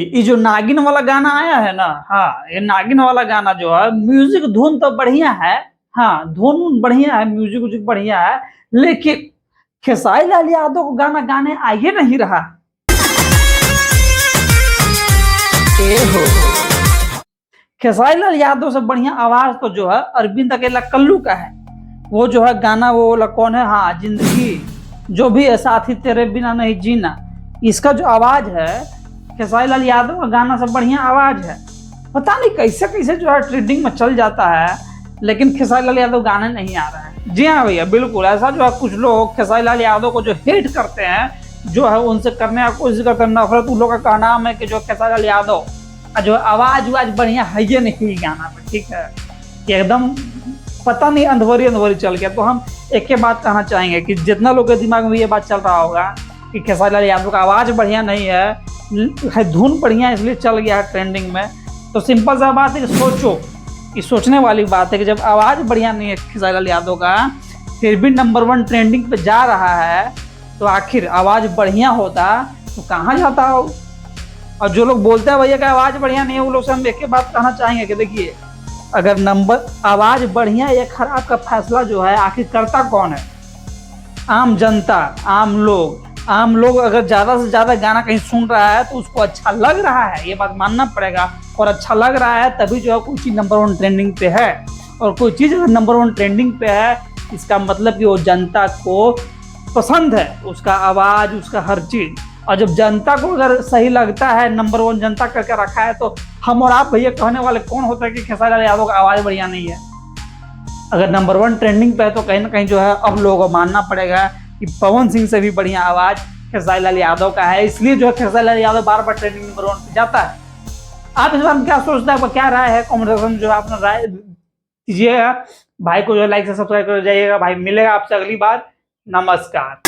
ये जो नागिन वाला गाना आया है ना, हाँ, ये नागिन वाला गाना जो है, म्यूजिक धुन तो बढ़िया है। हाँ, धुन बढ़िया है, म्यूजिक व्यूजिक बढ़िया है, लेकिन खेसारी लाल यादव को गाना गाने आ ही नहीं रहा। हो खेसारी लाल यादव से बढ़िया आवाज तो जो है अरविंद अकेला कल्लू का है। वो जो है गाना, वो वाला कौन है, हाँ, जिंदगी जो भी है साथी तेरे बिना नहीं जीना, इसका जो आवाज है खेसारी लाल यादव का गाना से बढ़िया आवाज है। पता नहीं कैसे कैसे जो है ट्रेंडिंग में चल जाता है, लेकिन खेसारी लाल यादव गाने नहीं आ रहा है। जी हाँ भैया, बिल्कुल ऐसा जो है कुछ लोग खेसारी लाल यादव को जो हेट करते हैं, जो है उनसे करने की कोशिश करते हैं नफरत। उन लोगों का नाम है कि जो खेसारी लाल यादव जो आवाज बढ़िया है ये नहीं गाना पे, ठीक है, कि एकदम पता नहीं अंधवरी चल गया। तो हम एक ही बात कहना चाहेंगे कि जितना लोग के दिमाग में ये बात चल रहा होगा कि खेसारी लाल यादव का आवाज बढ़िया नहीं है, धुन बढ़िया इसलिए चल गया है ट्रेंडिंग में, तो सिंपल सा बात है कि सोचो, कि सोचने वाली बात है कि जब आवाज बढ़िया नहीं है खेसारी लाल यादव का, फिर भी नंबर 1 ट्रेंडिंग पे जा रहा है, तो आखिर आवाज बढ़िया होता तो कहाँ जाता हो। और जो लोग बोलते हैं भैया कि आवाज बढ़िया नहीं है, वो लोग से हम एक ही बात कहना चाहेंगे कि देखिए, अगर आवाज बढ़िया या खराब का फैसला जो है आखिर करता कौन है? आम जनता, आम लोग अगर ज्यादा से ज्यादा गाना कहीं सुन रहा है तो उसको अच्छा लग रहा है, ये बात मानना पड़ेगा। और अच्छा लग रहा है तभी जो है कोई चीज नंबर 1 ट्रेंडिंग पे है। और कोई चीज अगर नंबर 1 ट्रेंडिंग पे है, इसका मतलब कि वो जनता को पसंद है, उसका आवाज, उसका हर चीज। और जब जनता को अगर सही लगता है, नंबर 1 जनता करके रखा है, तो हम और आप भैया कहने वाले कौन होता है कि खेसारी लाल यादव का आवाज बढ़िया नहीं है? अगर नंबर 1 ट्रेंडिंग पे है तो कहीं ना कहीं जो है अब लोगों को मानना पड़ेगा कि पवन सिंह से भी बढ़िया आवाज खेसारी लाल यादव का है। इसलिए जो है खेसारी लाल यादव बार बार ट्रेंडिंग नंबर 1 पे जाता है। आप इस बार में क्या सोचते हैं, आपका क्या राय है? कमेंट सेक्शन में जो है अपना राय दीजिएगा। भाई को जो है लाइक से सब्सक्राइब कर जाइएगा। भाई मिलेगा आपसे अगली बार। नमस्कार।